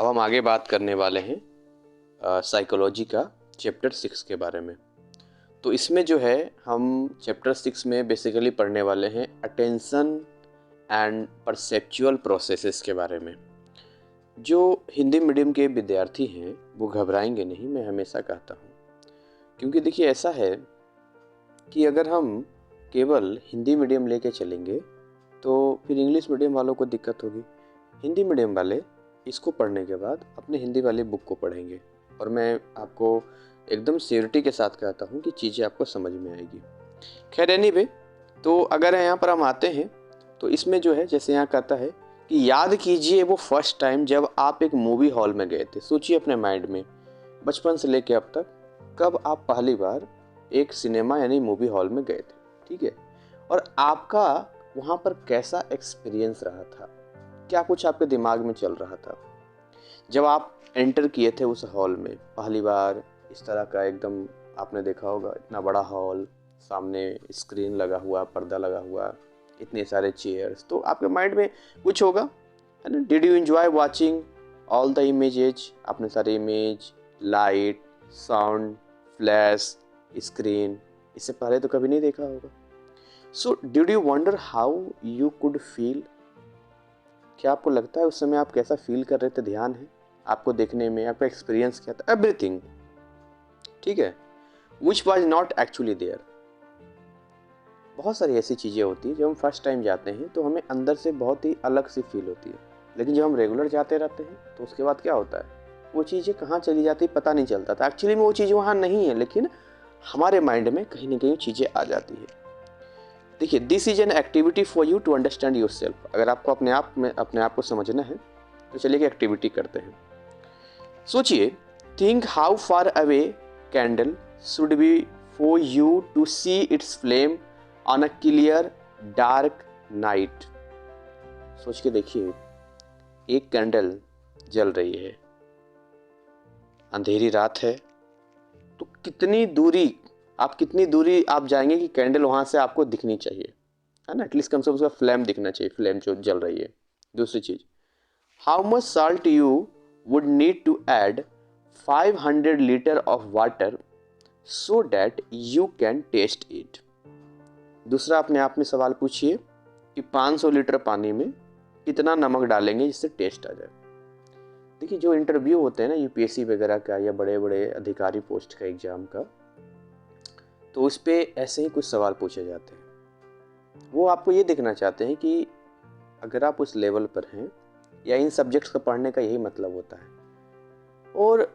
अब हम आगे बात करने वाले हैं साइकोलॉजी का चैप्टर 6 के बारे में। तो इसमें जो है हम चैप्टर 6 में बेसिकली पढ़ने वाले हैं अटेंशन एंड परसेप्चुअल प्रोसेसेस के बारे में। जो हिंदी मीडियम के विद्यार्थी हैं वो घबराएंगे नहीं, मैं हमेशा कहता हूँ, क्योंकि देखिए ऐसा है कि अगर हम केवल हिंदी मीडियम लेके चलेंगे तो फिर इंग्लिश मीडियम वालों को दिक्कत होगी। हिंदी मीडियम वाले इसको पढ़ने के बाद अपने हिंदी वाली बुक को पढ़ेंगे और मैं आपको एकदम श्योरिटी के साथ कहता हूँ कि चीज़ें आपको समझ में आएगी। खैर एनीवे, तो अगर यहाँ पर हम आते हैं तो इसमें जो है जैसे यहाँ कहता है कि याद कीजिए वो फर्स्ट टाइम जब आप एक मूवी हॉल में गए थे। सोचिए अपने माइंड में बचपन से लेके अब तक कब आप पहली बार एक सिनेमा यानी मूवी हॉल में गए थे, ठीक है, और आपका वहाँ पर कैसा एक्सपीरियंस रहा था, क्या कुछ आपके दिमाग में चल रहा था जब आप एंटर किए थे उस हॉल में पहली बार। इस तरह का एकदम आपने देखा होगा, इतना बड़ा हॉल, सामने स्क्रीन लगा हुआ, पर्दा लगा हुआ, इतने सारे चेयर्स, तो आपके माइंड में कुछ होगा, है ना। Did you enjoy watching all the images, आपने सारे image, light, sound, flash, screen, इससे पहले तो कभी नहीं देखा होगा। So did you wonder how you could feel, क्या आपको लगता है उस समय आप कैसा फील कर रहे थे? ध्यान है आपको देखने में, आपका एक्सपीरियंस क्या था, एवरीथिंग, ठीक है, which was not actually there. बहुत सारी ऐसी चीज़ें होती हैं जब हम फर्स्ट टाइम जाते हैं तो हमें अंदर से बहुत ही अलग सी फील होती है, लेकिन जब हम रेगुलर जाते रहते हैं तो उसके बाद क्या होता है, वो चीज़ें कहाँ चली जाती है पता नहीं चलता था। एक्चुअली में वो चीज़ वहाँ नहीं है, लेकिन हमारे माइंड में कहीं ना कहीं चीज़ें आ जाती है। देखिए, this is an activity for you to understand yourself. अगर आपको अपने आप को समझना है तो चलिए कि एक्टिविटी करते हैं। सोचिए, think how far away candle should be for you to see its flame on a clear dark night. सोच के देखिए, एक कैंडल जल रही है, अंधेरी रात है, तो कितनी दूरी आप जाएंगे कि कैंडल वहां से आपको दिखनी चाहिए, है ना, एटलीस्ट कम से कम उसका फ्लेम दिखना चाहिए, फ्लेम जो जल रही है। दूसरी चीज, how much salt you would need to add 500 litre of water so that you can taste it. दूसरा अपने आप में सवाल पूछिए कि 500 लीटर पानी में कितना नमक डालेंगे जिससे टेस्ट आ जाए। देखिए, जो इंटरव्यू होते हैं ना यूपीएससी वगैरह का या बड़े बड़े अधिकारी पोस्ट का एग्जाम का, तो उस पर ऐसे ही कुछ सवाल पूछे जाते हैं। वो आपको ये देखना चाहते हैं कि अगर आप उस लेवल पर हैं, या इन सब्जेक्ट्स का पढ़ने का यही मतलब होता है। और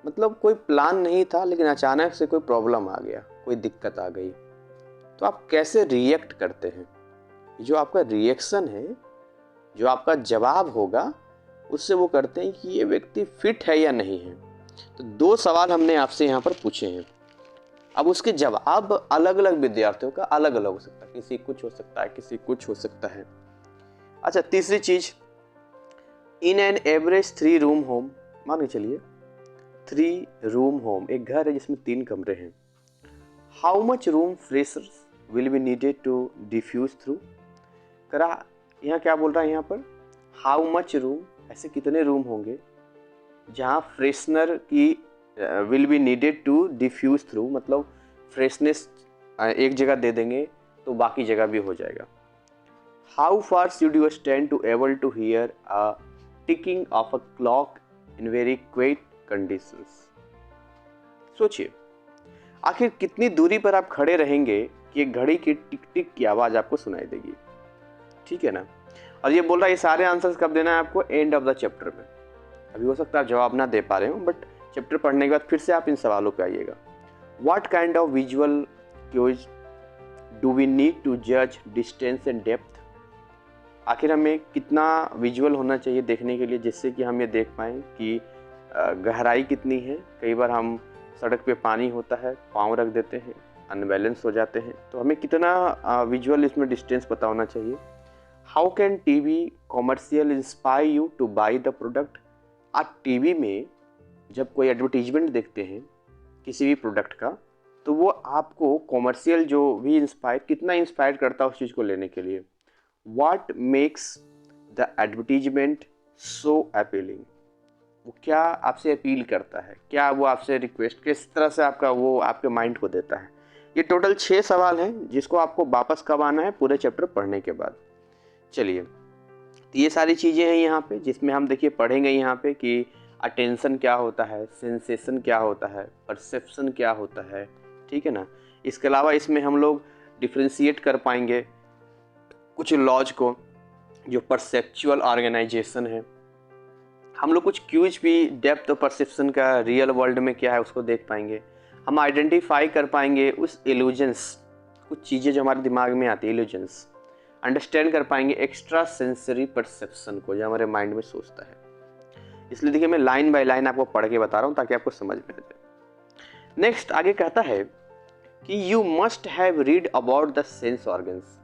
मतलब कोई प्लान नहीं था, लेकिन अचानक से कोई प्रॉब्लम आ गया, कोई दिक्कत आ गई, तो आप कैसे रिएक्ट करते हैं। जो आपका रिएक्शन है, जो आपका जवाब होगा, उससे वो करते हैं कि ये व्यक्ति फिट है या नहीं है। तो 2 सवाल हमने आपसे यहाँ पर पूछे हैं। अब उसके जवाब अलग अलग विद्यार्थियों का अलग अलग हो सकता है, किसी कुछ हो सकता है, किसी कुछ हो सकता है। अच्छा, तीसरी चीज, in an average 3 room home, मान के चलिए 3 रूम होम, एक घर है जिसमें 3 कमरे हैं, how much room freshers will be needed to diffuse through. करा यहाँ क्या बोल रहा है, यहाँ पर हाउ मच रूम, ऐसे कितने रूम होंगे जहाँ फ्रेशनर की will be needed to diffuse through, मतलब फ्रेशनेस एक जगह दे देंगे तो बाकी जगह भी हो जाएगा। How far should you stand to able to hear a ticking of a clock in very quiet conditions. सोचिए, आखिर कितनी दूरी पर आप खड़े रहेंगे कि एक घड़ी की टिक टिक की आवाज आपको सुनाई देगी, ठीक है ना। और ये बोल रहा है ये सारे आंसर्स कब देना है आपको, एंड ऑफ द चैप्टर में। अभी हो सकता है आप जवाब ना दे पा रहे हो, बट चैप्टर पढ़ने के बाद फिर से आप इन सवालों पे आइएगा। What kind of visual cues do we need to जज डिस्टेंस एंड डेप्थ। आखिर हमें कितना विजुअल होना चाहिए देखने के लिए, जिससे कि हम ये देख पाएँ कि गहराई कितनी है। कई बार हम सड़क पे पानी होता है, पाँव रख देते हैं, अनबैलेंस हो जाते हैं, तो हमें कितना विजुअल इसमें डिस्टेंस पता होना चाहिए। How can TV commercial inspire you two by the product. आज टीवी में जब कोई एडवर्टीजमेंट देखते हैं किसी भी प्रोडक्ट का, तो वो आपको कॉमर्शियल जो भी कितना इंस्पायर करता है उस चीज़ को लेने के लिए। What makes the advertisement so appealing. वो क्या आपसे अपील करता है, क्या वो आपसे रिक्वेस्ट, किस तरह से आपका वो आपके माइंड को देता है। ये टोटल 6 सवाल हैं जिसको आपको वापस कब आना है, पूरे चैप्टर पढ़ने के बाद। चलिए, तो ये सारी चीज़ें हैं यहाँ पे, जिसमें हम देखिए पढ़ेंगे यहाँ पे कि अटेंशन क्या होता है, सेंसेशन क्या होता है, परसेप्शन क्या होता है, ठीक है ना। इसके अलावा इसमें हम लोग डिफ्रेंशिएट कर पाएंगे कुछ लॉज को, जो परसेप्चुअल ऑर्गेनाइजेशन है। हम लोग कुछ क्यूज भी डेप्थ ऑफ परसेप्शन का रियल वर्ल्ड में क्या है उसको देख पाएंगे। हम आइडेंटिफाई कर पाएंगे उस इल्यूजन्स, कुछ चीज़ें जो हमारे दिमाग में आती है, इल्यूजन्स अंडरस्टैंड कर पाएंगे एक्स्ट्रा सेंसरी परसेप्शन को, जो हमारे माइंड में सोचता है। इसलिए देखिए मैं लाइन बाय लाइन आपको पढ़ के बता रहा हूँ ताकि आपको समझ में आ जाए। नेक्स्ट आगे कहता है कि you must have read about the sense organs.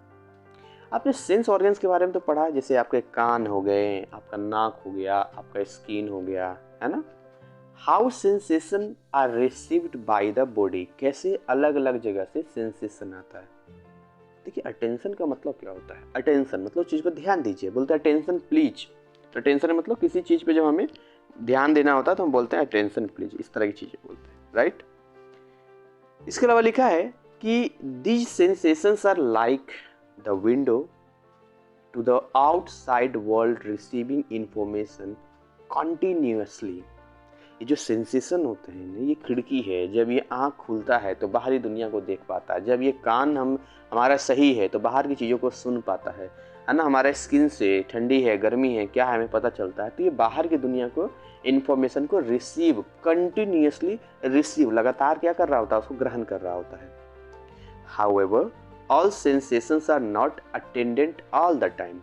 आपने सेंस ऑर्गन्स के बारे में तो पढ़ा है, जैसे आपके कान हो गए, आपका नाक हो गया, आपका स्किन हो गया, है ना। How sensation are received by the body, कैसे अलग अलग जगह से सेंसेशन आता है। देखिए अटेंशन का मतलब क्या होता है, अटेंशन मतलब चीज़ पर ध्यान दीजिए, बोलते हैं अटेंशन प्लीज। अटेंशन मतलब किसी चीज़ पे जब हमें ध्यान देना होता है तो हम बोलते हैं अटेंशन प्लीज, इस तरह की चीज़ें बोलते हैं, राइट। इसके अलावा लिखा है कि these sensations are like the window to the outside world receiving information continuously. ये जो सेंसेशन होते हैं ना, ये खिड़की है, जब ये आँख खुलता है तो बाहरी दुनिया को देख पाता है, जब ये कान हमारा सही है तो बाहर की चीज़ों को सुन पाता है ना। हमारा स्किन से ठंडी है, गर्मी है, क्या है हमें पता चलता है। तो ये बाहर की दुनिया को, इन्फॉर्मेशन को रिसीव, कंटिन्यूसली रिसीव, लगातार क्या कर रहा होता है, उसको ग्रहण कर रहा होता है। However all sensations are not attendant all the time.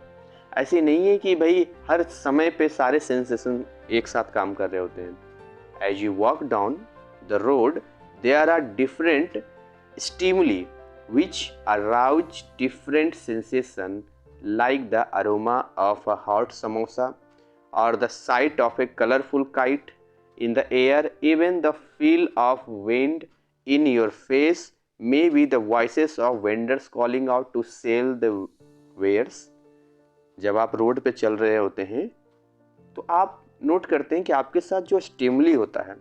ऐसे नहीं है कि भाई हर समय पे सारे सेंसेशन एक साथ काम कर रहे होते हैं। As you walk down the road, there are different stimuli which arouse different sensations, like the aroma of a hot samosa or the sight of a colorful kite in the air. Even the feel of wind in your face, may be the voices of vendors calling out to sell the wares. जब आप road पे चल रहे होते हैं तो आप note करते हैं कि आपके साथ जो स्टिमुली होता है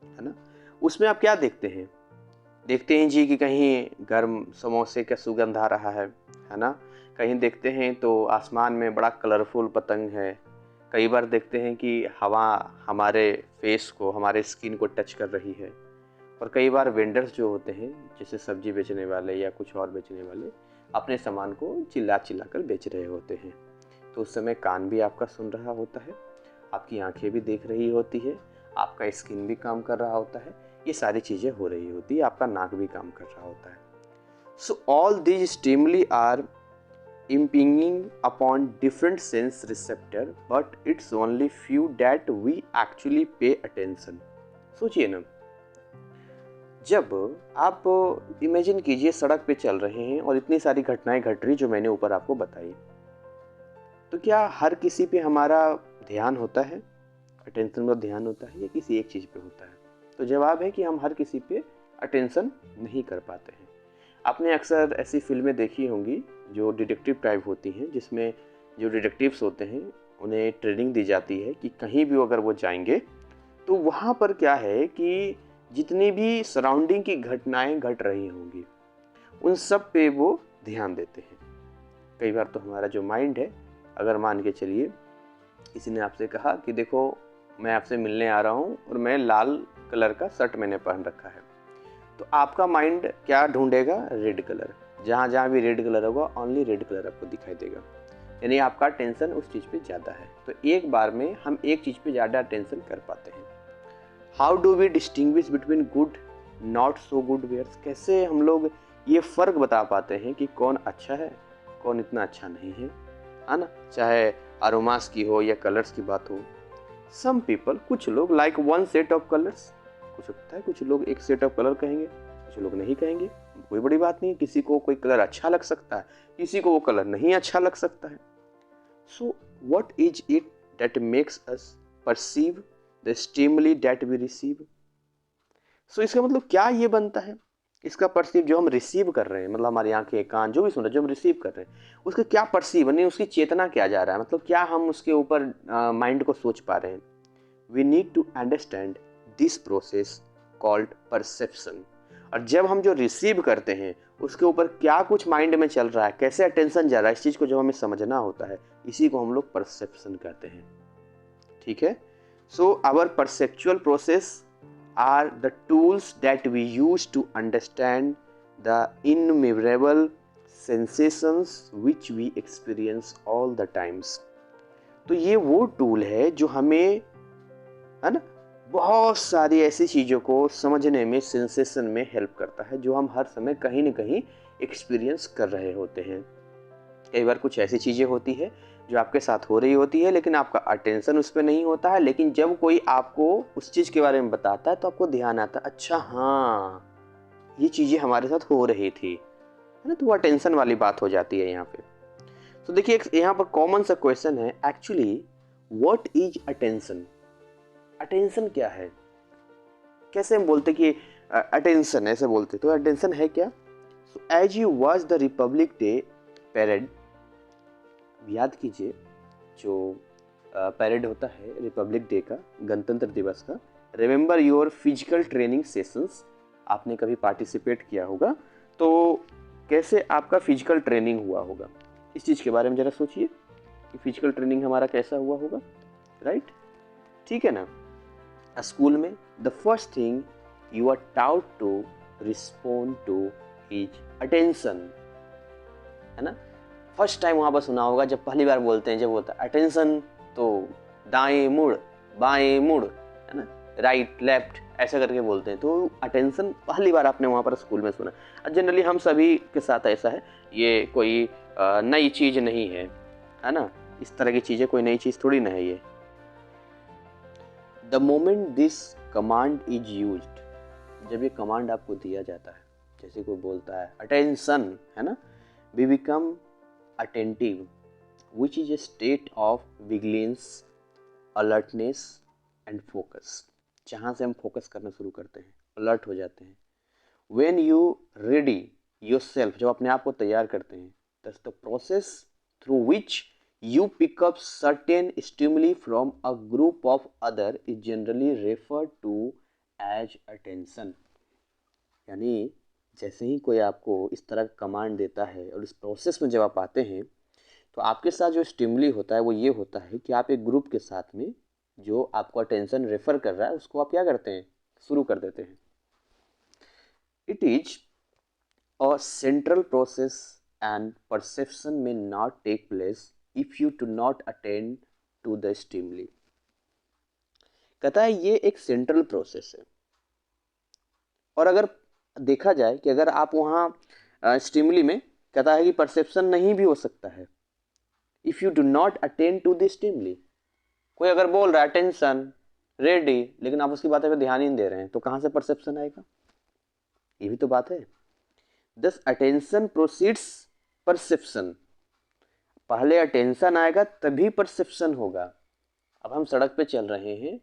ना, उसमें आप क्या देखते हैं, देखते हैं जी कि कहीं गर्म समोसे का सुगंध आ रहा है ना। कहीं देखते हैं तो आसमान में बड़ा कलरफुल पतंग है। कई बार देखते हैं कि हवा हमारे फेस को, हमारे स्किन को टच कर रही है। और कई बार वेंडर्स जो होते हैं, जैसे सब्जी बेचने वाले या कुछ और बेचने वाले, अपने सामान को चिल्ला चिल्ला कर बेच रहे होते हैं। तो उस समय कान भी आपका सुन रहा होता है, आपकी आंखें भी देख रही होती है, आपका स्किन भी काम कर रहा होता है, ये सारी चीज़ें हो रही होती है, आपका नाक भी काम कर रहा होता है। So all these stimuli are impinging upon different sense receptor, but it's only few that we actually pay attention. सोचिए ना, जब आप इमेजिन कीजिए सड़क पे चल रहे हैं और इतनी सारी घटनाएं घट रही जो मैंने ऊपर आपको बताई, तो क्या हर किसी पे हमारा ध्यान होता है, अटेंशन में ध्यान होता है, या किसी एक चीज़ पे होता है? तो जवाब है कि हम हर किसी पे अटेंशन नहीं कर पाते हैं। आपने अक्सर ऐसी फिल्में देखी होंगी जो डिटेक्टिव टाइप होती हैं, जिसमें जो डिटेक्टिव्स होते हैं उन्हें ट्रेनिंग दी जाती है कि कहीं भी अगर वो जाएंगे तो वहाँ पर क्या है कि जितनी भी सराउंडिंग की घटनाएं घट रही होंगी उन सब पे वो ध्यान देते हैं। कई बार तो हमारा जो माइंड है, अगर मान के चलिए किसी ने आपसे कहा कि देखो मैं आपसे मिलने आ रहा हूँ और मैं लाल कलर का शर्ट मैंने पहन रखा है, तो आपका माइंड क्या ढूंढेगा? Red colour. जहाँ जहाँ भी रेड कलर होगा ओनली रेड कलर आपको दिखाई देगा, यानी आपका टेंशन उस चीज़ पे ज़्यादा है। तो एक बार में हम एक चीज़ पे ज़्यादा अटेंशन कर पाते हैं। How do we distinguish between good not so good wares? कैसे हम लोग ये फ़र्क बता पाते हैं कि कौन अच्छा है, कौन इतना अच्छा नहीं है ना। चाहे अरोमास की हो या कलर्स की बात हो। सम पीपल, कुछ लोग, like one set of colours, कुछ होता है कुछ लोग एक सेट ऑफ कलर कहेंगे, कुछ लोग नहीं कहेंगे। कोई बड़ी बात नहीं, किसी को कोई कलर अच्छा लग सकता है, किसी को वो कलर नहीं अच्छा लग सकता है। So what is it that makes us perceive the stimuli that we receive? So इसका मतलब क्या ये बनता है, इसका परसीव जो हम रिसीव कर रहे हैं, मतलब हमारी आंखें कान जो भी सुन रहे हैं, जो हम रिसीव कर रहे हैं उसका क्या परसीव, यानी उसकी चेतना क्या जा रहा है, मतलब क्या हम उसके ऊपर माइंड को सोच पा रहे हैं। We need to understand this process called perception. और जब हम जो रिसीव करते हैं उसके ऊपर क्या कुछ माइंड में चल रहा है, कैसे अटेंशन जा रहा है, इस चीज़ को जब हमें समझना होता है, इसी को हम लोग परसेप्शन कहते हैं। ठीक है। So our perceptual process are the tools that we use to understand the innumerable sensations which we experience all the times. तो ये वो टूल है जो हमें, है ना, बहुत सारी ऐसी चीज़ों को समझने में, सेंसेशन में हेल्प करता है जो हम हर समय कहीं ना कहीं एक्सपीरियंस कर रहे होते हैं। कई बार कुछ ऐसी चीज़ें होती है जो आपके साथ हो रही होती है लेकिन आपका अटेंशन उस पर नहीं होता है, लेकिन जब कोई आपको उस चीज़ के बारे में बताता है तो आपको ध्यान आता है, अच्छा हाँ ये चीज़ें हमारे साथ हो रही थी, है ना, तो वो अटेंशन वाली बात हो जाती है यहाँ पे। तो देखिए एक यहाँ पर कॉमन सा क्वेश्चन है, actually what is attention. Attention क्या है, कैसे हम बोलते कि अटेंशन, ऐसे बोलते तो अटेंशन है क्या। So as you watch the Republic Day parade, याद कीजिए जो पैरेड होता है रिपब्लिक डे का, गणतंत्र दिवस का, remember your physical training sessions. आपने कभी पार्टिसिपेट किया होगा तो कैसे आपका फिजिकल ट्रेनिंग हुआ होगा, इस चीज़ के बारे में ज़रा सोचिए कि फिजिकल ट्रेनिंग हमारा कैसा हुआ होगा, राइट। ठीक है ना। स्कूल में the first thing you are taught to respond to is attention, है ना। फर्स्ट टाइम वहाँ पर सुना होगा जब पहली बार बोलते हैं, जब होता है अटेंशन तो दाएं मुड़ बाएं मुड़, है ना, राइट लेफ्ट ऐसा करके बोलते हैं, तो अटेंशन पहली बार आपने वहाँ पर स्कूल में सुना। जनरली हम सभी के साथ ऐसा है, ये कोई नई चीज़ नहीं है, है ना, इस तरह की चीज़ें कोई नई चीज़ थोड़ी ना है ये। The moment this command is used, जब ये कमांड आपको दिया जाता है, जैसे कोई बोलता है अटेंशन, है ना, we become attentive which is a state of vigilance, alertness and focus, जहाँ से हम फोकस करना शुरू करते हैं, अलर्ट हो जाते हैं। When you ready your self, जब अपने आप को तैयार करते हैं, that's the process through which you pick up certain stimuli from a group of other is generally referred to as attention। यानी जैसे ही कोई आपको इस तरह का कमांड देता है और इस प्रोसेस में जब आप आते हैं तो आपके साथ जो स्टिमुली होता है वो ये होता है कि आप एक ग्रुप के साथ में जो आपको अटेंशन रेफर कर रहा है उसको आप क्या करते हैं, शुरू कर देते हैं। It is a central process and perception में not take place if you do not attend to the stimuli। कहता है ये एक सेंट्रल प्रोसेस है, और अगर देखा जाए कि अगर आप वहाँ स्टिमुली में, कहता है कि परसेप्शन नहीं भी हो सकता है। If you do not attend to the stimuli, कोई अगर बोल रहा है अटेंशन रेडी, लेकिन आप उसकी बातें पे ध्यान ही नहीं दे रहे हैं, तो कहाँ से परसेप्शन आएगा, ये भी तो बात है। दस अटेंशन प्रोसीड्स परसेप्शन, पहले अटेंशन आएगा तभी परसेप्शन होगा। अब हम सड़क पे चल रहे हैं,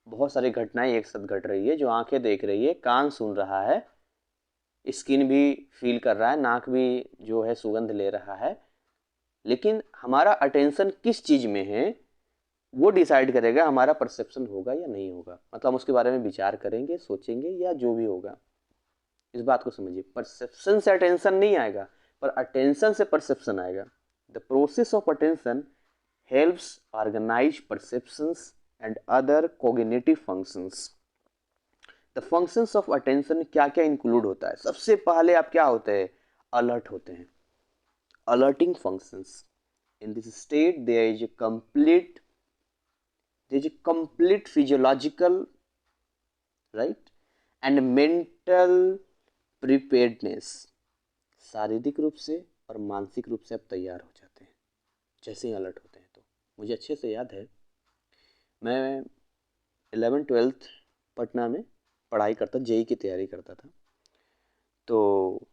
बहुत सारी घटनाएं एक साथ घट रही है, जो आंखें देख रही है, कान सुन रहा है, स्किन भी फील कर रहा है, नाक भी जो है सुगंध ले रहा है, लेकिन हमारा अटेंशन किस चीज़ में है वो डिसाइड करेगा हमारा परसेप्शन होगा या नहीं होगा। मतलब हम उसके बारे में विचार करेंगे, सोचेंगे, या जो भी होगा। इस बात को समझिए, परसेप्शन से अटेंशन नहीं आएगा, पर अटेंशन से परसेप्शन आएगा। The process of attention helps organize perceptions and other cognitive functions। the functions of attention क्या क्या इंक्लूड होता है, सबसे पहले आप क्या होते हैं, अलर्ट होते हैं, alerting functions। in this state there is a complete physiological, right, and mental preparedness। शारीरिक रूप से और मानसिक रूप से आप तैयार हो जाते हैं जैसे ही अलर्ट होते हैं। तो मुझे अच्छे से याद है, मैं 11th-12th पटना में पढ़ाई करता, जेई की तैयारी करता था। तो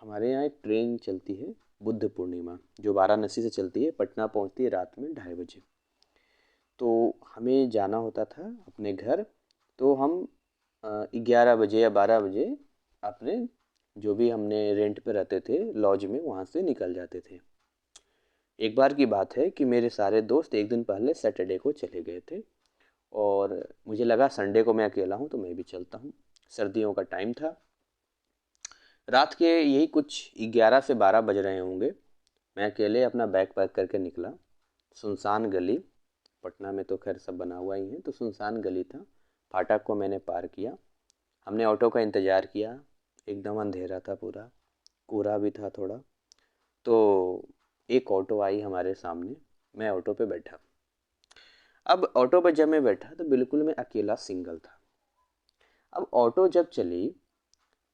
हमारे यहाँ एक ट्रेन चलती है बुद्ध पूर्णिमा, जो वाराणसी से चलती है, पटना पहुँचती है रात में 2:30 बजे। तो हमें जाना होता था अपने घर, तो हम 11 बजे या 12 बजे अपने जो भी हमने रेंट पे रहते थे लॉज में, वहाँ से निकल जाते थे। एक बार की बात है कि मेरे सारे दोस्त एक दिन पहले सैटरडे को चले गए थे, और मुझे लगा संडे को मैं अकेला हूँ तो मैं भी चलता हूँ। सर्दियों का टाइम था, रात के यही कुछ 11 से 12 बज रहे होंगे। मैं अकेले अपना बैग पैक करके निकला। सुनसान गली, पटना में तो खैर सब बना हुआ ही है, तो सुनसान गली था। फाटक को मैंने पार किया, हमने ऑटो का इंतज़ार किया। एकदम अंधेरा था, पूरा कोहरा भी था थोड़ा। तो एक ऑटो आई हमारे सामने, मैं ऑटो पे बैठा। अब ऑटो पे जब मैं बैठा तो बिल्कुल मैं अकेला सिंगल था। अब ऑटो जब चली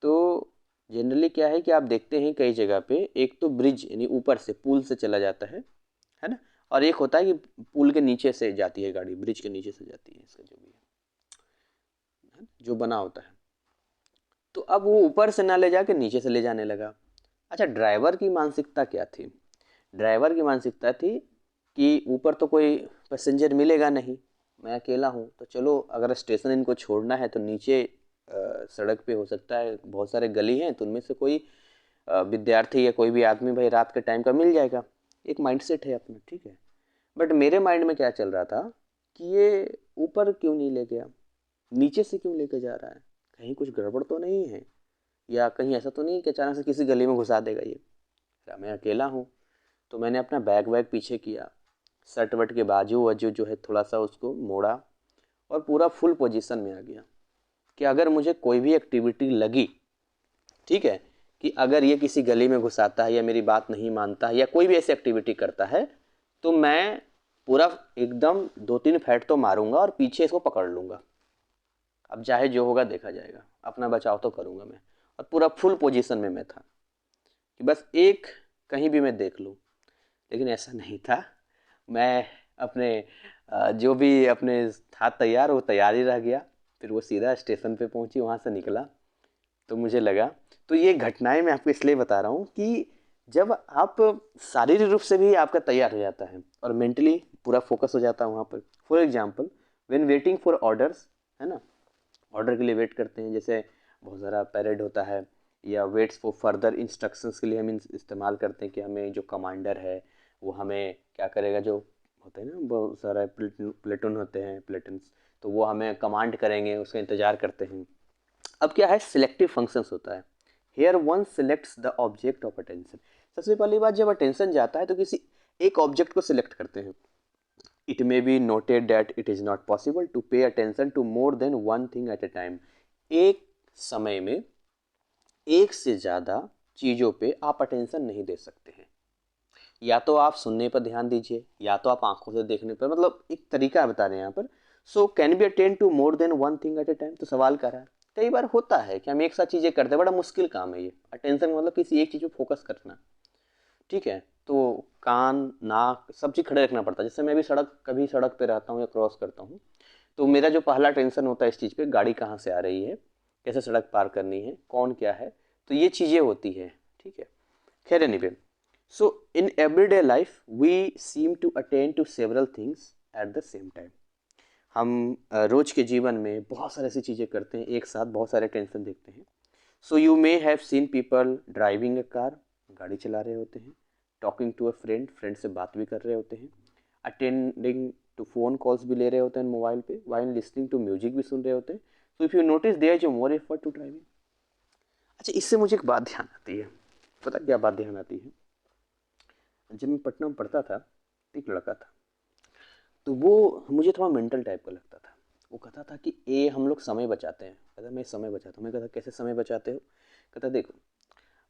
तो जनरली क्या है कि आप देखते हैं कई जगह पे एक तो ब्रिज यानी ऊपर से पुल से चला जाता है ना, और एक होता है कि पुल के नीचे से जाती है गाड़ी, ब्रिज के नीचे से जाती है, इसका जो भी है जो बना होता है। तो अब वो ऊपर से ना ले जाके नीचे से ले जाने लगा। अच्छा, ड्राइवर की मानसिकता क्या थी? ड्राइवर की मानसिकता थी कि ऊपर तो कोई पैसेंजर मिलेगा नहीं, मैं अकेला हूँ, तो चलो अगर स्टेशन इनको छोड़ना है तो नीचे सड़क पे हो सकता है बहुत सारे गली हैं तो उनमें से कोई विद्यार्थी या कोई भी आदमी भाई रात के टाइम का मिल जाएगा। एक माइंडसेट है अपना, ठीक है। बट मेरे माइंड में क्या चल रहा था कि ये ऊपर क्यों नहीं ले गया, नीचे से क्यों लेके जा रहा है, कहीं कुछ गड़बड़ तो नहीं है, या कहीं ऐसा तो नहीं कि अचानक से किसी गली में घुसा देगा ये। मैं अकेला हूँ तो मैंने अपना बैग वैग पीछे किया, शर्ट वर्ट के बाजू वजू जो है थोड़ा सा उसको मोड़ा और पूरा फुल पोजीशन में आ गया कि अगर मुझे कोई भी एक्टिविटी लगी, ठीक है, कि अगर ये किसी गली में घुसाता है या मेरी बात नहीं मानता है या कोई भी ऐसी एक्टिविटी करता है तो मैं पूरा एकदम 2-3 फैट तो मारूंगा और पीछे इसको पकड़ लूंगा। अब चाहे जो होगा देखा जाएगा, अपना बचाव तो करूंगा मैं। और पूरा फुल पोजीशन में मैं था कि बस एक कहीं भी मैं देख लूँ, लेकिन ऐसा नहीं था। मैं अपने जो भी अपने था तैयार, वो तैयार ही रह गया। फिर वो सीधा स्टेशन पे पहुंची, वहाँ से निकला तो मुझे लगा। तो ये घटनाएं मैं आपको इसलिए बता रहा हूँ कि जब आप शारीरिक रूप से भी आपका तैयार हो जाता है और मेंटली पूरा फोकस हो जाता है वहाँ पर। For example when waiting for orders, है ना, ऑर्डर के लिए वेट करते हैं, जैसे बहुत सारा परेड होता है या वेट्स फॉर फर्दर इंस्ट्रक्शंस के लिए हम इस्तेमाल करते हैं कि हमें जो कमांडर है वो हमें क्या करेगा, जो होते हैं ना बहुत सारा प्लेटून होते हैं, प्लेटन्स, तो वो हमें कमांड करेंगे, उसका इंतज़ार करते हैं। अब क्या है, सिलेक्टिव फंक्शंस होता है। Here one selects the object of attention. सबसे पहली बात, जब अटेंशन जाता है तो किसी एक ऑब्जेक्ट को सिलेक्ट करते हैं। It may be noted that it is not possible to pay attention to more than one thing at a time. एक समय में एक से ज़्यादा चीज़ों पे आप अटेंशन नहीं दे सकते हैं। या तो आप सुनने पर ध्यान दीजिए या तो आप आंखों से देखने पर, मतलब एक तरीका बता रहे हैं यहाँ पर। So can be attend to more than one thing at a time. तो सवाल कर रहा है, कई बार होता है कि हम एक साथ चीज़ें करते हैं, बड़ा मुश्किल काम है ये अटेंशन, मतलब किसी एक चीज़ पे फोकस करना, ठीक है। तो कान नाक सब चीज़ खड़े रखना पड़ता है। जैसे मैं भी कभी सड़क पे रहता हूँ या क्रॉस करता हूँ तो मेरा जो पहला टेंशन होता है इस चीज़ पे, गाड़ी कहाँ से आ रही है, कैसे सड़क पार करनी है, कौन क्या है, तो ये चीज़ें होती है, ठीक है। खैर anyway, so in everyday life we seem to attend to several things at the same time. हम रोज के जीवन में बहुत सारी ऐसी चीज़ें करते हैं, एक साथ बहुत सारे टेंशन देखते हैं। So you may have seen people driving a car, गाड़ी चला रहे होते हैं, talking to a friend, friend से बात भी कर रहे होते हैं, अटेंडिंग टू फोन कॉल्स भी ले रहे होते हैं मोबाइल पे, वाइल लिसनिंग टू म्यूजिक भी सुन रहे होते हैं। So if you notice there is more effort to driving. अच्छा, इससे मुझे एक बात ध्यान आती है, पता क्या बात ध्यान आती है? जब मैं पटना में पढ़ता था तो एक लड़का था, तो वो मुझे थोड़ा मेंटल टाइप का लगता था। वो कहता था कि ए हम लोग समय बचाते हैं। कहता मैं समय बचाता हूँ। मैं कहता कैसे समय बचाते हो? कहता देखो,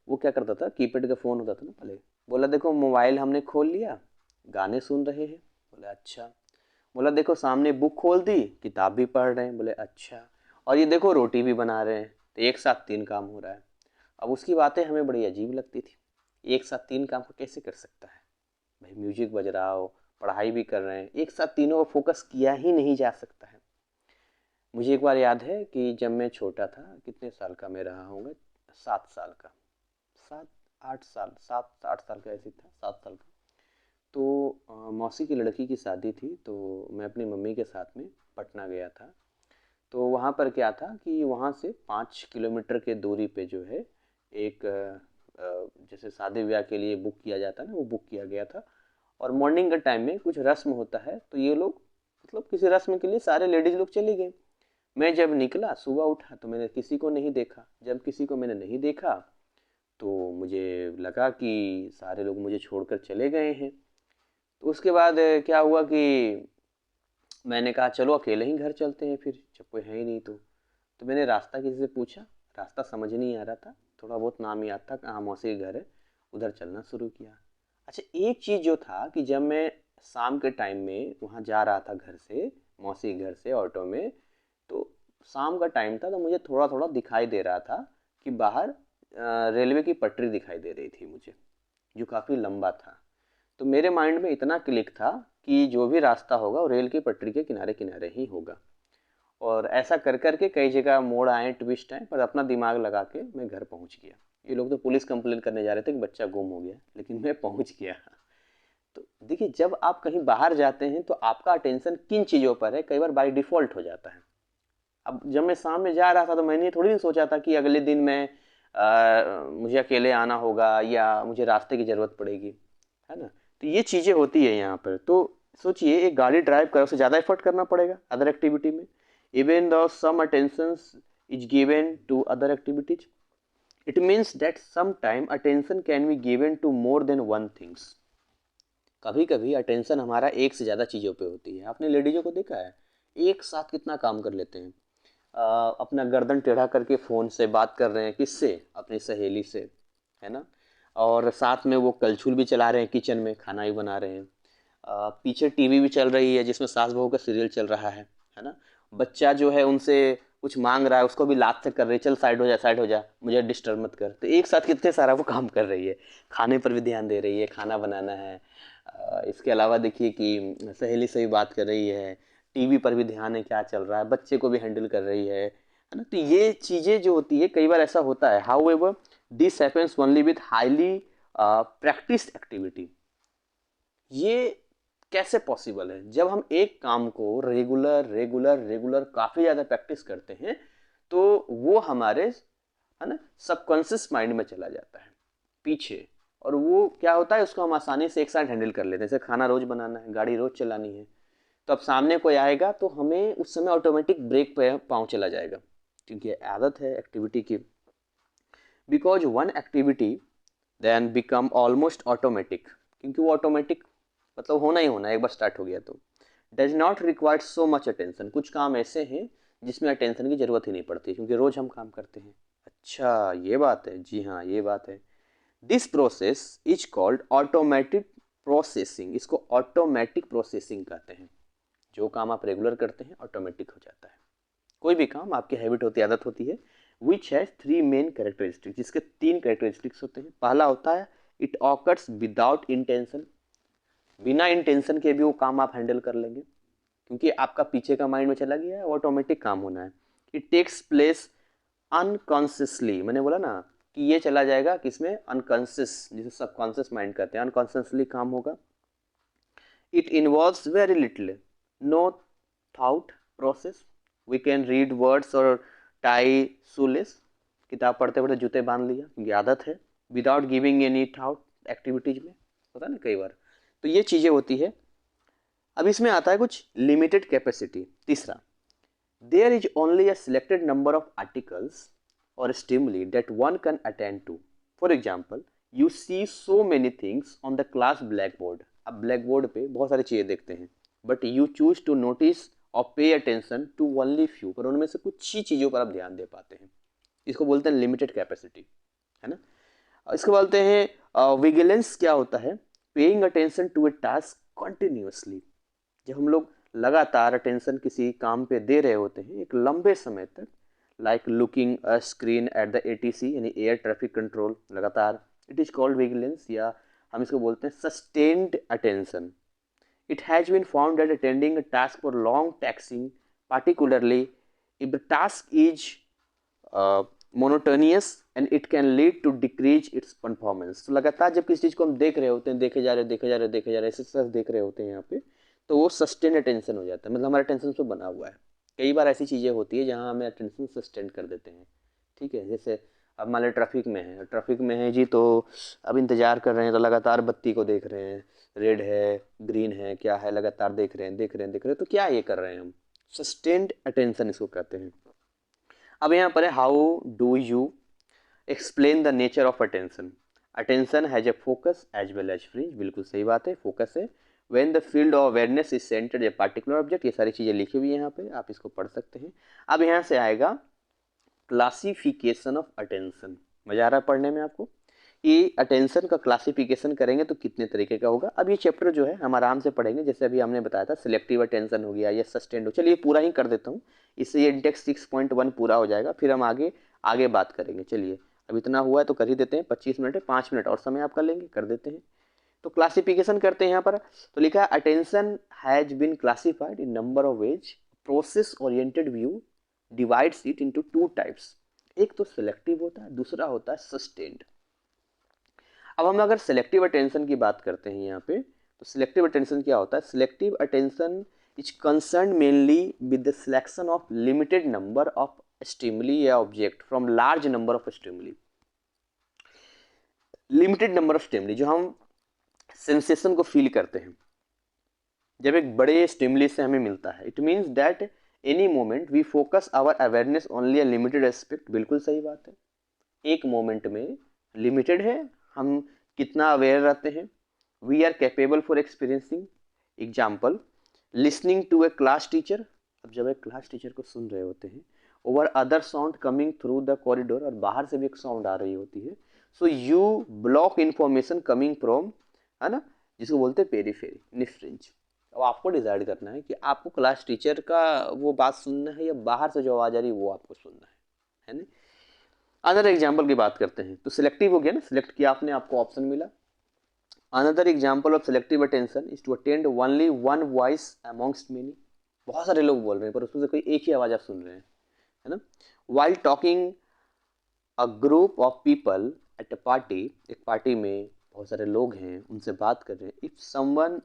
वो क्या करता था, कीपैड का फ़ोन होता था ना पहले। बोला देखो मोबाइल हमने खोल लिया, गाने सुन रहे हैं। बोले अच्छा। बोला देखो सामने बुक खोल दी, किताब भी पढ़ रहे हैं। बोले अच्छा। और ये देखो रोटी भी बना रहे हैं। तो एक साथ 3 काम हो रहा है। अब उसकी बातें हमें बड़ी अजीब लगती थी, एक साथ 3 काम को कैसे कर सकता है भाई? म्यूजिक बज रहा हो, पढ़ाई भी कर रहे हैं, एक साथ तीनों को फोकस किया ही नहीं जा सकता है। मुझे एक बार याद है कि जब मैं छोटा था, कितने साल का मैं रहा होऊंगा, 7 साल का, 7-8 साल, 7-8 साल का ऐसे था, 7 साल का। तो मौसी की लड़की की शादी थी, तो मैं अपनी मम्मी के साथ में पटना गया था। तो वहाँ पर क्या था कि वहाँ से 5 किलोमीटर के दूरी पे जो है एक जैसे शादी ब्याह के लिए बुक किया जाता है ना, वो बुक किया गया था। और मॉर्निंग के टाइम में कुछ रस्म होता है, तो ये लोग मतलब किसी रस्म के लिए सारे लेडीज लोग चली गई। मैं जब निकला सुबह उठा तो मैंने किसी को नहीं देखा। जब किसी को मैंने नहीं देखा तो मुझे लगा कि सारे लोग मुझे छोड़कर चले गए हैं। तो उसके बाद क्या हुआ कि मैंने कहा चलो अकेले ही घर चलते हैं फिर, जब कोई है ही नहीं तो मैंने रास्ता किसी से पूछा, रास्ता समझ नहीं आ रहा था, थोड़ा बहुत नाम याद था कहाँ मौसी के घर है, उधर चलना शुरू किया। अच्छा, एक चीज़ जो था कि जब मैं शाम के टाइम में वहाँ जा रहा था घर से, मौसी के घर से ऑटो में, तो शाम का टाइम था तो मुझे थोड़ा थोड़ा दिखाई दे रहा था कि बाहर रेलवे की पटरी दिखाई दे रही थी मुझे, जो काफ़ी लंबा था। तो मेरे माइंड में इतना क्लिक था कि जो भी रास्ता होगा वो रेल की पटरी के किनारे किनारे ही होगा। और ऐसा कर कर के कई जगह मोड़ आए, ट्विस्ट आए, पर अपना दिमाग लगा के मैं घर पहुंच गया। ये लोग तो पुलिस कंप्लेन करने जा रहे थे कि बच्चा गुम हो गया, लेकिन मैं पहुंच गया। तो देखिए, जब आप कहीं बाहर जाते हैं तो आपका अटेंशन किन चीज़ों पर है, कई बार बाई डिफ़ॉल्ट हो जाता है। अब जब मैं शाम में जा रहा था तो मैंने थोड़ी नहीं सोचा था कि अगले दिन मैं मुझे अकेले आना होगा या मुझे रास्ते की ज़रूरत पड़ेगी, है ना। तो ये चीज़ें होती है यहाँ पर। तो सोचिए, एक गाड़ी ड्राइव करो, उसे ज़्यादा एफर्ट करना पड़ेगा अदर एक्टिविटी में, even though some attentions is given to other activities, it means that some time attention can be given to more than one things. कभी कभी अटेंशन हमारा एक से ज़्यादा चीज़ों पे होती है। आपने लेडीज़ों को देखा है एक साथ कितना काम कर लेते हैं। अपना गर्दन टेढ़ा करके फ़ोन से बात कर रहे हैं, किससे, अपनी सहेली से, है ना। और साथ में वो कलछुल भी चला रहे हैं, किचन में खाना भी बना रहे हैं। पीछे टीवी भी चल रही है जिसमें सास बहू का सीरियल चल रहा है ना। बच्चा जो है उनसे कुछ मांग रहा है, उसको भी लात से कर रही है, चल साइड हो जा, साइड हो जा, मुझे डिस्टर्ब मत कर। तो एक साथ कितने सारा वो काम कर रही है। खाने पर भी ध्यान दे रही है, खाना बनाना है। इसके अलावा देखिए कि सहेली से भी बात कर रही है, टीवी पर भी ध्यान है क्या चल रहा है, बच्चे को भी हैंडल कर रही है ना। तो ये चीज़ें जो होती है, कई बार ऐसा होता है। How ever this happens only with highly practised activity. ये कैसे पॉसिबल है? जब हम एक काम को रेगुलर रेगुलर रेगुलर काफ़ी ज़्यादा प्रैक्टिस करते हैं तो वो हमारे, है ना, सबकॉन्शियस माइंड में चला जाता है पीछे। और वो क्या होता है, उसको हम आसानी से एक साथ हैंडल कर लेते हैं। जैसे खाना रोज बनाना है, गाड़ी रोज चलानी है, तो अब सामने कोई आएगा तो हमें उस समय ऑटोमेटिक ब्रेक पे पाँव चला जाएगा, क्योंकि आदत है एक्टिविटी की। Because one activity then become almost automatic, क्योंकि वो ऑटोमेटिक मतलब होना ही होना, एक बार स्टार्ट हो गया तो does not require so much attention. कुछ काम ऐसे हैं जिसमें अटेंशन की ज़रूरत ही नहीं पड़ती, क्योंकि रोज़ हम काम करते हैं। अच्छा, ये बात है, जी हाँ ये बात है। This process is called automatic processing. इसको ऑटोमेटिक प्रोसेसिंग कहते हैं। जो काम आप रेगुलर करते हैं ऑटोमेटिक हो जाता है। कोई भी काम आपकी हैबिट होती है, आदत होती है, which has three main characteristics, जिसके तीन कैरेक्टरिस्टिक्स होते हैं। पहला होता है इट ऑकर्स विदाउट इंटेंशन। बिना इंटेंशन के भी वो काम आप हैंडल कर लेंगे, क्योंकि आपका पीछे का माइंड में चला गया है, ऑटोमेटिक काम होना है। इट टेक्स प्लेस अनकॉन्शियसली, मैंने बोला ना कि ये चला जाएगा किसमें, अनकॉन्शियस, जिसे सबकॉन्शियस माइंड कहते हैं, अनकॉन्शियसली काम होगा। It involves very little, no thought process. We can read words और टाई शूलेस, किताब पढ़ते पढ़ते जूते बांध लिया, क्योंकि आदत है, without giving any thought activities में, होता है ना कई बार। तो ये चीज़ें होती है। अब इसमें आता है कुछ लिमिटेड कैपेसिटी, तीसरा। There is only a selected number of articles और stimuli that one can attend to. For example, you see so many things on the class black board. अब ब्लैक बोर्ड पे बहुत सारी चीज़ें देखते हैं, but you choose to notice और pay attention to only few, पर उनमें से कुछ ही चीज़ों पर आप ध्यान दे पाते हैं। इसको बोलते हैं लिमिटेड कैपेसिटी, है ना। इसको बोलते हैं विजिलेंस। क्या होता है, paying attention to a task continuously. जब हम लोग लगातार अटेंशन किसी काम पे दे रहे होते हैं एक लंबे समय तक, like looking a screen at the ATC यानी एयर ट्रैफिक कंट्रोल, लगातार, इट इज कॉल्ड विजिलेंस, या हम इसको बोलते हैं sustained attention. It has been found that attending a task for long taxing, particularly if the task is monotonous and it can lead to decrease its performance. तो लगातार जब किसी चीज़ को हम देख रहे होते हैं, देखे जा रहे देखे जा रहे देखे जा रहे ऐसे ऐसे देख रहे होते हैं यहाँ पे, तो वो सस्टेन अटेंशन हो जाता है, मतलब हमारा अटेंशन पे बना हुआ है। कई बार ऐसी चीज़ें होती है जहाँ हमें अटेंशन सस्टेन कर देते हैं, ठीक है। जैसे अब मान लो ट्रैफिक में है जी, तो अब इंतज़ार कर रहे हैं, तो लगातार बत्ती को देख रहे हैं, रेड है, ग्रीन है, क्या है, लगातार देख रहे हैं, तो क्या ये कर रहे हैं हम, सस्टेन्ड अटेंशन इसको कहते हैं। अब यहाँ पर है how do you explain the nature of attention. Attention has a focus as well as fringe, बिल्कुल सही बात है, फोकस है। When the field of awareness is centred a particular object, ये सारी चीज़ें लिखी हुई है यहाँ पे, आप इसको पढ़ सकते हैं। अब यहाँ से आएगा क्लासिफिकेशन ऑफ अटेंशन। मजा आ रहा है पढ़ने में आपको? ये अटेंशन का क्लासिफिकेशन करेंगे तो कितने तरीके का होगा। अब ये चैप्टर जो है हम आराम से पढ़ेंगे, जैसे अभी हमने बताया था सिलेक्टिव अटेंशन हो गया या सस्टेन्ड हो, चलिए पूरा ही कर देता हूँ, इससे ये इंडेक्स 6.1 पूरा हो जाएगा, फिर हम आगे आगे बात करेंगे। चलिए अब इतना हुआ है तो कर ही देते हैं, 25 मिनट है, 5 मिनट और समय आप कर लेंगे, कर देते हैं। तो क्लासिफिकेशन करते हैं यहाँ पर, तो लिखा है attention has been classified in number of ways, process oriented view divides it into 2 types. एक तो सिलेक्टिव होता है, दूसरा होता है सस्टेन्ड। अब हम अगर सिलेक्टिव अटेंशन की बात करते हैं यहाँ पे, तो सिलेक्टिव अटेंशन क्या होता है? Selective attention is concern mainly with the selection of limited number of stimuli या object from large number of stimuli. Limited number of stimuli, जो हम सेंसेशन को फील करते हैं जब एक बड़े स्टिमुली से हमें मिलता है, it means that any moment we focus our awareness only a limited aspect, बिल्कुल सही बात है। एक मोमेंट में लिमिटेड है, हम कितना अवेयर रहते हैं। We are capable for experiencing, example listening to a class teacher, अब जब एक क्लास टीचर को सुन रहे होते हैं, over other sound coming through the corridor, और बाहर से भी एक साउंड आ रही होती है, so you block information coming from, है ना, जिसको बोलते हैं पेरीफेरी, निफ्रिंज। अब आपको डिसाइड करना है कि आपको क्लास टीचर का वो बात सुनना है या बाहर से जो आवाज आ रही है वो आपको सुनना है ना। अनदर एग्जाम्पल की बात करते हैं, तो सिलेक्टिव हो गया ना, सिलेक्ट किया आपने, आपको ऑप्शन मिला। Another example of selective attention is to attend only one voice amongst many, बहुत सारे लोग बोल रहे हैं पर उसमें से कोई एक ही आवाज आप सुन रहे हैं, है ना। While talking a group of people at a party, एक पार्टी में बहुत सारे लोग हैं, उनसे बात कर रहे हैं, if someone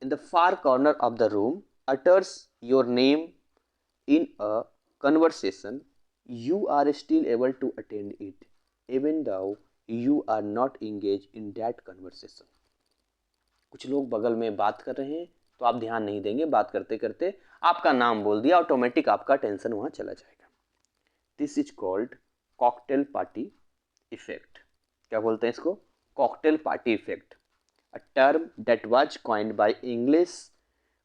in the far corner of the room utters your name in a conversation, you are still able to attend it even though you are not engaged in that conversation। कुछ लोग बगल में बात कर रहे हैं तो आप ध्यान नहीं देंगे, बात करते करते आपका नाम बोल दिया, ऑटोमेटिक आपका टेंशन वहां चला जाएगा। This is called cocktail party effect. क्या बोलते हैं इसको? Cocktail party effect, a term that was coined by English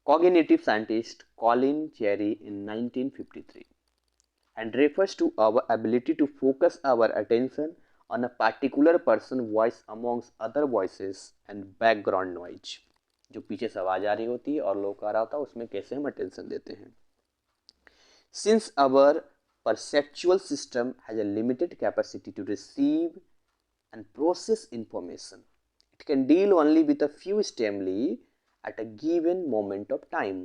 cognitive scientist Colin Cherry in 1953 and refers to our ability to focus our attention on a particular person's voice amongst other voices and background noise। जो पीछे से आवाज आ रही होती है और लोग आ रहा होता है, उसमें कैसे हम अटेंशन देते हैं। Since our perceptual system has a limited capacity to receive and process information, it can deal only with a few stimuli at a given moment of time।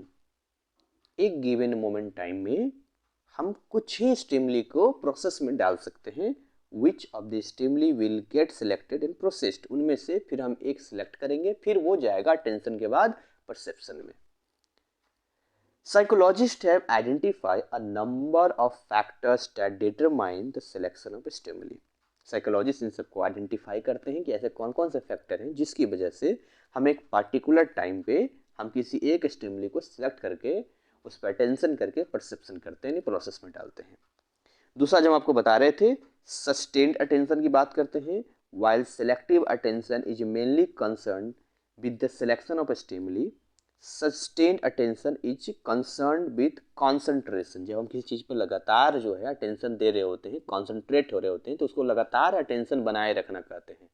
एक given moment time में हम कुछ ही stimuli को process में डाल सकते हैं। which of the stimuli will get selected and processed, उनमें से फिर हम एक सिलेक्ट करेंगे, फिर वो जाएगा अटेंशन के बाद परसेप्शन में। Psychologists have identified a number of factors that determine the selection of stimuli। Psychologist in सबको आइडेंटिफाई करते हैं कि ऐसे कौन कौन से फैक्टर हैं जिसकी वजह से हम एक पार्टिकुलर टाइम पे हम किसी एक स्टिमुली को सिलेक्ट करके उस पर अटेंशन करके परसेप्शन करते हैं, प्रोसेस में डालते हैं। दूसरा जब आपको बता रहे थे सस्टेन्ड अटेंशन की बात करते हैं, while selective attention is mainly concern with the selection of stimuli, sustained attention is concern with concentration. जब हम किसी चीज़ पर लगातार जो है अटेंशन दे रहे होते हैं, कॉन्सेंट्रेट हो रहे होते हैं, तो उसको लगातार अटेंशन बनाए रखना कहते हैं,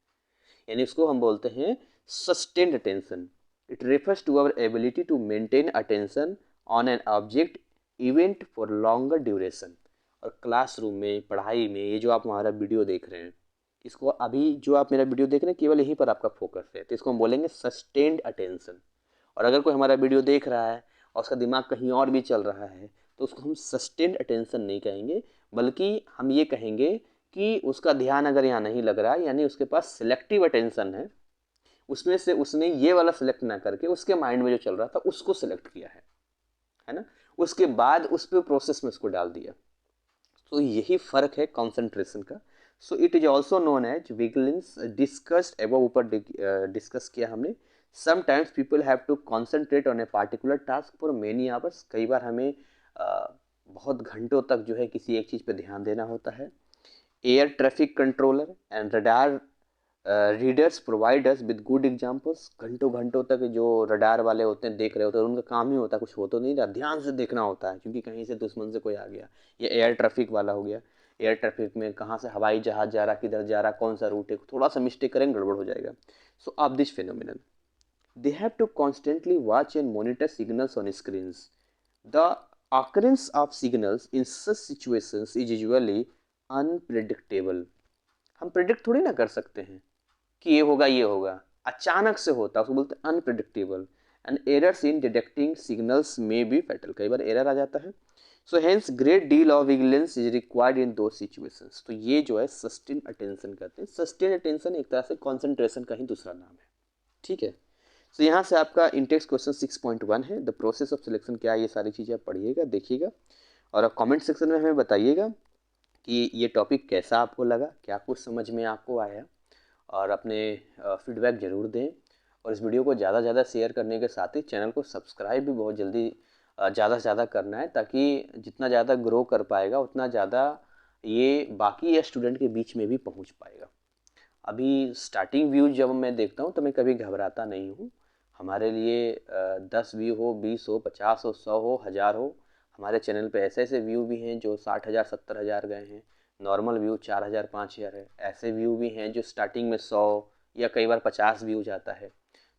यानी उसको हम बोलते हैं sustained attention. It refers to our ability to maintain attention on an object event for longer duration. और क्लासरूम में, पढ़ाई में, ये जो आप हमारा वीडियो देख रहे हैं, इसको अभी जो आप मेरा वीडियो देख रहे हैं केवल यहीं पर आपका फोकस है, तो इसको हम बोलेंगे सस्टेन्ड अटेंशन। और अगर कोई हमारा वीडियो देख रहा है और उसका दिमाग कहीं और भी चल रहा है तो उसको हम सस्टेन्ड अटेंशन नहीं कहेंगे, बल्कि हम ये कहेंगे कि उसका ध्यान अगर यहाँ नहीं लग रहा है, यानी उसके पास सिलेक्टिव अटेंशन है, उसमें से उसने ये वाला सिलेक्ट ना करके उसके माइंड में जो चल रहा था उसको सिलेक्ट किया है ना, उसके बाद उस पर प्रोसेस में उसको डाल दिया। तो यही फ़र्क है कॉन्सेंट्रेशन का। So it is also known as vigilance discussed above, ऊपर डिस्कस किया हमने। Sometimes people have to concentrate on a particular task for many hours, कई बार हमें बहुत घंटों तक जो है किसी एक चीज़ पर ध्यान देना होता है। Air traffic controller and radar readers provide us with good examples, घंटों घंटों तक जो रडार वाले होते हैं देख रहे होते हैं, उनका काम ही होता है, कुछ हो तो नहीं रहा, ध्यान से देखना होता है क्योंकि कहीं से दुश्मन से कोई आ गया। ये एयर ट्रैफिक वाला हो गया, एयर ट्रैफिक में कहाँ से हवाई जहाज जा रहा, किधर जा रहा, कौन सा रूट है, थोड़ा सा मिस्टेक करेंगे गड़बड़ हो जाएगा। सो of this phenomenon they have to constantly watch and monitor signals on screens. The occurrence of signals in such situations is usually unpredictable. हम प्रिडिक्ट थोड़ी ना कर सकते हैं कि ये होगा ये होगा, अचानक से होता है, उसको बोलते हैं unpredictable. And errors in detecting signals में बी फैटल, कई बार एरर आ जाता है। So hence great deal of vigilance is required in दो सिचुएशंस। तो ये जो है सस्टेन अटेंशन कहते हैं। सस्टेन अटेंशन एक तरह से कॉन्सेंट्रेशन का ही दूसरा नाम है, ठीक है। तो यहाँ से आपका इंटेक्स क्वेश्चन 6.1 है, द प्रोसेस ऑफ सिलेक्शन क्या है, ये सारी चीज़ें आप पढ़िएगा, देखिएगा, और आप कमेंट सेक्शन में हमें बताइएगा कि ये टॉपिक कैसा आपको लगा, क्या कुछ समझ में आपको आया, और अपने फीडबैक ज़रूर दें। और इस वीडियो को ज़्यादा से ज़्यादा शेयर करने के साथ ही चैनल को सब्सक्राइब भी बहुत जल्दी ज़्यादा से ज़्यादा करना है, ताकि जितना ज़्यादा ग्रो कर पाएगा उतना ज़्यादा ये बाकी स्टूडेंट के बीच में भी पहुँच पाएगा। अभी स्टार्टिंग व्यू जब मैं देखता हूँ तो मैं कभी घबराता नहीं हूँ। हमारे लिए 10 व्यू हो, 20 हो, 50 हो, 100 हो, 1000 हो, हमारे चैनल पे ऐसे ऐसे व्यू भी हैं जो 60,000 70,000 गए हैं। नॉर्मल व्यू 4000 5000 है। ऐसे व्यू भी हैं जो स्टार्टिंग में 100 या कई बार 50 व्यू जाता है।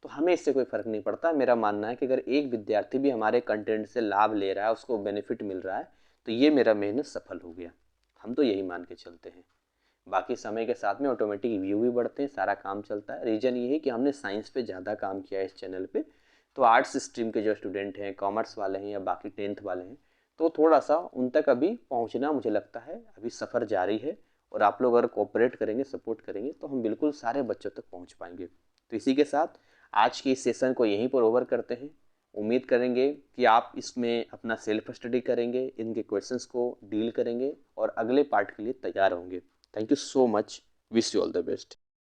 तो हमें इससे कोई फ़र्क नहीं पड़ता। मेरा मानना है कि अगर एक विद्यार्थी भी हमारे कंटेंट से लाभ ले रहा है, उसको बेनिफिट मिल रहा है, तो ये मेरा मेहनत सफल हो गया। हम तो यही मान के चलते हैं। बाकी समय के साथ में ऑटोमेटिक व्यू भी बढ़ते हैं, सारा काम चलता है। रीज़न ये है कि हमने साइंस पे ज़्यादा काम किया है इस चैनल पे। तो आर्ट्स स्ट्रीम के जो स्टूडेंट हैं, कॉमर्स वाले हैं या बाकी 10th वाले हैं, तो थोड़ा सा उन तक अभी पहुंचना मुझे लगता है अभी सफ़र जारी है। और आप लोग अगर कोऑपरेट करेंगे, सपोर्ट करेंगे, तो हम बिल्कुल सारे बच्चों तक पहुँच पाएंगे। तो इसी के साथ आज के इस सेशन को यहीं पर ओवर करते हैं। उम्मीद करेंगे कि आप इसमें अपना सेल्फ स्टडी करेंगे, इनके क्वेश्चंस को डील करेंगे और अगले पार्ट के लिए तैयार होंगे। Thank you so much. Wish you all the best.